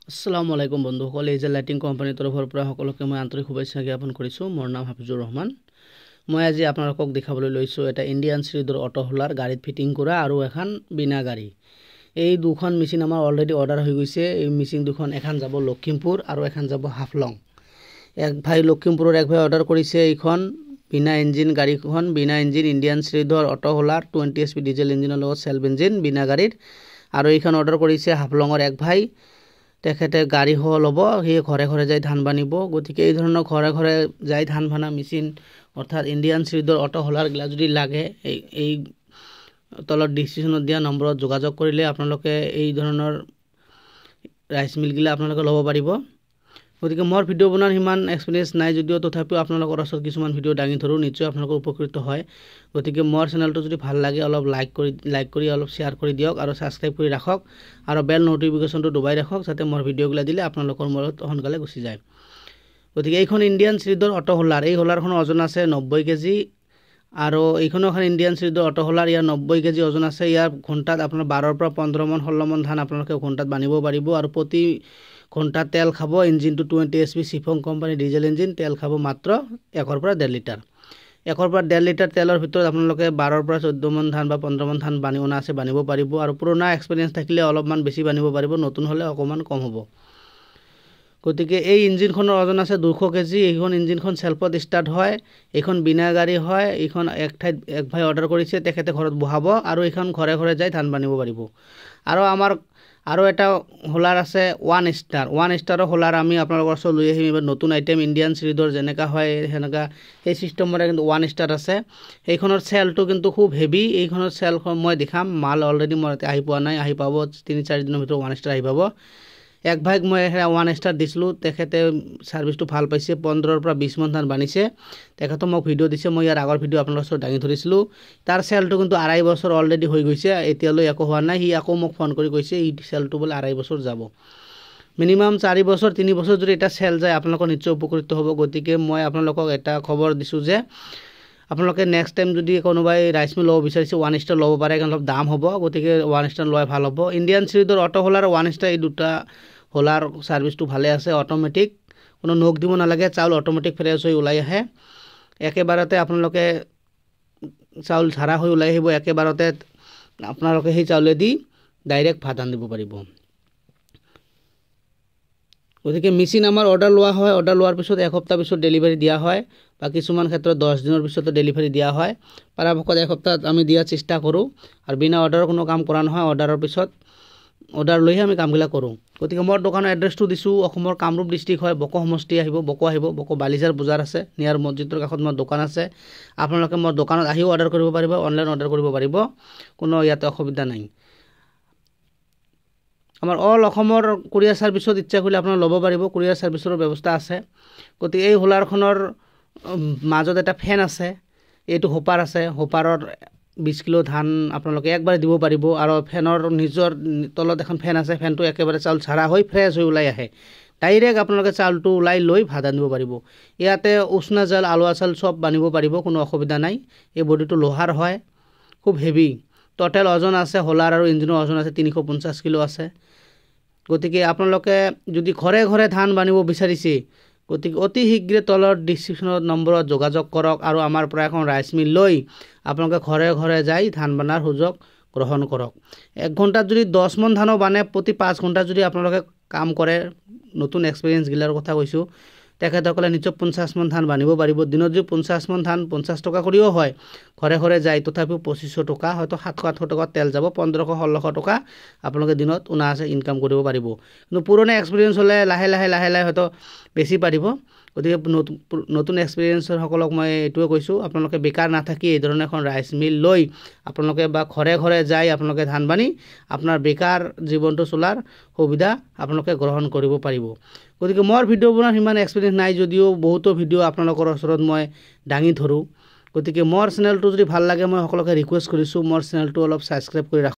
আসসালামু আলাইকুম বন্ধুসকল, এই যে লাইটিং কোম্পানীৰ তৰফৰ পৰা সকলোকে মই আন্তৰিক শুভেচ্ছা জ্ঞাপন কৰিছোঁ। মোৰ নাম হাফিজুৰ ৰহমান। মই আজি আপোনালোকক দেখাবলৈ লৈছোঁ এটা ইণ্ডিয়ান চিৰিজৰ অটো হোলাৰ গাড়ীত ফিটিং কৰা আৰু এখন বিনা গাড়ী। এই দুখন মেচিন আমাৰ অলৰেডি অৰ্ডাৰ হৈ গৈছে। এই মেচিন দুখন এখন যাব লখিমপুৰ আৰু এখন যাব হাফলং। এক ভাই লখিমপুৰৰ এক ভাই অৰ্ডাৰ কৰিছে এইখন বিনা ইঞ্জিন গাড়ীখন, বিনা ইঞ্জিন ইণ্ডিয়ান চিৰিজৰ অটো হোলাৰ 20 HP ডিজেল ইঞ্জিনৰ লগত সেলফ ইঞ্জিন বিনা গাড়ীৰ। আৰু এইখন অৰ্ডাৰ কৰিছে হাফলঙৰ এক ভাই। তেখেতে গাড়ী সহ ল'ব, সেই ঘৰে ঘৰে যাই ধান বানিব। গতিকে এই ধৰণৰ ঘৰে ঘৰে যাই ধান বানা মেচিন অৰ্থাৎ ইণ্ডিয়ান চিৰিজৰ অটো হোলাৰগিলা যদি লাগে, এই তলত ডিছক্ৰিপশ্যনত দিয়া নম্বৰত যোগাযোগ কৰিলে আপোনালোকে এই ধৰণৰ ৰাইচ মিলগিলা আপোনালোকে ল'ব পাৰিব। গতিকে মোৰ ভিডিঅ' বনোৱাৰ সিমান এক্সপিৰিয়েঞ্চ নাই যদিও তথাপিও আপোনালোকৰ ওচৰত কিছুমান ভিডিঅ' দাঙি ধৰোঁ, নিশ্চয় আপোনালোকৰ উপকৃত হয়। গতিকে মোৰ চেনেলটো যদি ভাল লাগে অলপ লাইক কৰি অলপ শ্বেয়াৰ কৰি দিয়ক আৰু ছাবস্ক্ৰাইব কৰি ৰাখক আৰু বেল ন'টিফিকেশ্যনটো দবাই ৰাখক যাতে মোৰ ভিডিঅ'গিলা দিলে আপোনালোকৰ মূৰত সোনকালে গুচি যায়। গতিকে এইখন ইণ্ডিয়ান চিৰিজৰ অটো হোলাৰ, এই হোলাৰখনৰ ওজন আছে 90 কেজি আৰু এইখনো এখন ইণ্ডিয়ান চিৰিজৰ অটো হোলাৰ। ইয়াৰ 90 কেজি ওজন আছে। ইয়াৰ ঘণ্টাত আপোনাৰ 12 পৰা 15 মন 16 মন ধান আপোনালোকে ঘণ্টাত বানিব পাৰিব আৰু প্ৰতি ঘণ্টা তেল খাব। ইঞ্জিনটো 20 HP চিফং কোম্পানী ডিজেল ইঞ্জিন। তেল খাব মাত্ৰ 1 পৰা 1.5 লিটাৰ। 1 পৰা 1.5 লিটাৰ তেলৰ ভিতৰত আপোনালোকে 12 পৰা 14 মন ধান বা 15 মন ধান অনা আছে বানিব পাৰিব। আৰু পুৰণা এক্সপিৰিয়েঞ্চ থাকিলে অলপমান বেছি বানিব পাৰিব, নতুন হ'লে অকণমান কম হ'ব। গতিকে এই ইঞ্জিনখনৰ ওজন আছে 200 কেজি। এইখন ইঞ্জিনখন চেল্ফত ষ্টাৰ্ট হয়, এইখন বিনা গাড়ী হয়। এইখন এক ঠাইত এক ভাই অৰ্ডাৰ কৰিছে, তেখেতে ঘৰত বহাব আৰু এইখন ঘৰে ঘৰে যাই ধান বানিব পাৰিব। আৰু এটা হোলাৰ আছে ওৱান ষ্টাৰৰ হোলাৰ আমি আপোনালোকৰ ওচৰত লৈ আহিম। এইবাৰ নতুন আইটেম ইণ্ডিয়ান চিৰিজৰ যেনেকুৱা হয় সেনেকুৱা সেই চিষ্টেমৰে কিন্তু ওৱান ষ্টাৰ আছে। সেইখনৰ চেলটো কিন্তু খুব হেভি। এইখনৰ চেলখন মই দেখাম, মাল অলৰেডি মোৰ ইয়াতে আহি পোৱা নাই, আহি পাব 3-4 দিনৰ ভিতৰত ওৱান ষ্টাৰ আহি পাব। এক ভাইক মই ওৱান ষ্টাৰ দিছিলোঁ, তেখেতে ছাৰ্ভিচটো ভাল পাইছে। 15 পৰা 20 মন ধান বানিছে। তেখেতে মোক ভিডিঅ' দিছে, মই ইয়াৰ আগৰ ভিডিঅ' আপোনালোকৰ ওচৰত দাঙি ধৰিছিলোঁ। তাৰ চেলটো কিন্তু 2.5 বছৰ অলৰেডি হৈ গৈছে, এতিয়ালৈ একো হোৱা নাই। সি আকৌ মোক ফোন কৰি কৈছে এই চেলটো বোলে 2.5 বছৰ যাব। মিনিমাম 4 বছৰ 3 বছৰ যদি এটা চেল যায় আপোনালোকৰ নিশ্চয় উপকৃত হ'ব। গতিকে মই আপোনালোকক এটা খবৰ দিছোঁ যে আপোনালোকে নেক্সট টাইম যদি কোনোবাই ৰাইচ মিল ল'ব বিচাৰিছে ওৱান ষ্টাৰ ল'ব পাৰে, কাৰণ অলপ দাম হ'ব। গতিকে ওৱান ষ্টাৰ লোৱাই ভাল হ'ব। ইণ্ডিয়ান চিৰিজৰ অটো হোলাৰ ওৱান ষ্টাৰ এই দুটা হোলাৰ ছাৰ্ভিচটো ভালে আছে। অট'মেটিক, কোনো নখ দিব নালাগে, চাউল অট'মেটিক ফ্ৰেছ হৈ ওলাই আহে। একেবাৰতে আপোনালোকে চাউল ঝাৰা হৈ ওলাই আহিব, একেবাৰতে আপোনালোকে সেই চাউলেদি ডাইৰেক্ট ভাত ৰান্ধিব পাৰিব। গতিকে মেচিন আমাৰ অৰ্ডাৰ লোৱা হয়, অৰ্ডাৰ লোৱাৰ পিছত এসপ্তাহ পিছত ডেলিভাৰী দিয়া হয় বা কিছুমান ক্ষেত্ৰত 10 দিনৰ পিছতো ডেলিভাৰী দিয়া হয়। পৰাপক্ষত এসপ্তাহত আমি দিয়াৰ চেষ্টা কৰোঁ আৰু বিনা অৰ্ডাৰৰ কোনো কাম কৰা নহয়। অৰ্ডাৰৰ পিছত অৰ্ডাৰ লৈহে আমি কামবিলাক কৰোঁ। গতিকে মোৰ দোকানৰ এড্ৰেছটো দিছোঁ, অসমৰ কামৰূপ ডিষ্ট্ৰিক্ট হয়, বকো সমষ্টি আহিব, বকো বালিজাৰ বজাৰ আছে, নিয়াৰ মছজিদৰ কাষত মোৰ দোকান আছে। আপোনালোকে মোৰ দোকানত আহিও অৰ্ডাৰ কৰিব পাৰিব, অনলাইন অৰ্ডাৰ কৰিব পাৰিব, কোনো ইয়াতে অসুবিধা নাই। আমাৰ অল অসমৰ কুৰিয়াৰ ছাৰ্ভিচত ইচ্ছা কৰিলে আপোনালোকে ল'ব পাৰিব, কুৰিয়াৰ ছাৰ্ভিচৰো ব্যৱস্থা আছে। গতিকে এই হোলাৰখনৰ মাজত এটা ফেন আছে, এইটো হোপাৰ আছে। হোপাৰৰ 20 কিলো ধান আপোনালোকে একবাৰে দিব পাৰিব আৰু ফেনৰ নিজৰ তলত এখন ফেন আছে, ফেনটো একেবাৰে চাউল ঝাৰা হৈ ফ্ৰেছ হৈ ওলাই আহে। ডাইৰেক্ট আপোনালোকে চাউলটো ওলাই লৈ ভাত ৰান্ধিব পাৰিব। ইয়াতে উষ্ণা চাউল আলুৱা চাউল চব বানিব পাৰিব, কোনো অসুবিধা নাই। এই বডিটো লোহাৰ হয়, খুব হেভি। টোটেল ওজন আছে হোলাৰ আৰু ইঞ্জিনৰ ওজন আছে 350 কিলো আছে। গতিকে আপোনালোকে যদি ঘৰে ঘৰে ধান বানিব বিচাৰিছে, গতিকে অতি শীঘ্ৰে তলৰ ডিছক্ৰিপশ্যনৰ নম্বৰত যোগাযোগ কৰক আৰু আমাৰ পৰা এখন ৰাইচ মিল লৈ আপোনালোকে ঘৰে ঘৰে যাই ধান বানাৰ সুযোগ গ্ৰহণ কৰক। 1 ঘণ্টাত যদি 10 মন ধানো বানে, প্ৰতি 5 ঘণ্টা যদি আপোনালোকে কাম কৰে, নতুন এক্সপিৰিয়েঞ্চগিলাৰ কথা কৈছোঁ, তেখেতসকলে নিশ্চয় 50 মন ধান বানিব পাৰিব। দিনত যদি 50 মন ধান 50 টকা কৰিও হয়, ঘৰে ঘৰে যায় তথাপিও 2500 টকা, হয়তো 700-800 টকা তেল যাব, 1500-1600 টকা আপোনালোকে দিনত অনায়াসে ইনকাম কৰিব পাৰিব। কিন্তু পুৰণা এক্সপিৰিয়েঞ্চ হ'লে লাহে লাহে হয়তো বেছি পাৰিব। গতিকে নতুন এক্সপিৰিয়েঞ্চৰ সকলক মই এইটোৱে কৈছোঁ, আপোনালোকে বেকাৰ নাথাকি এই ধৰণে এখন ৰাইচ মিল লৈ আপোনালোকে বা ঘৰে ঘৰে যাই আপোনালোকে ধান বানি আপোনাৰ বেকাৰ জীৱনটো চলাৰ সুবিধা আপোনালোকে গ্ৰহণ কৰিব পাৰিব। গতিকে মোৰ ভিডিঅ' বনোৱাৰ সিমান এক্সপিৰিয়েঞ্চ নাই যদিও বহুতো ভিডিঅ' আপোনালোকৰ ওচৰত মই দাঙি ধৰোঁ। গতিকে মোৰ চেনেলটো যদি ভাল লাগে মই সকলোকে ৰিকুৱেষ্ট কৰিছোঁ মোৰ চেনেলটো অলপ ছাবস্ক্ৰাইব কৰি ৰাখক।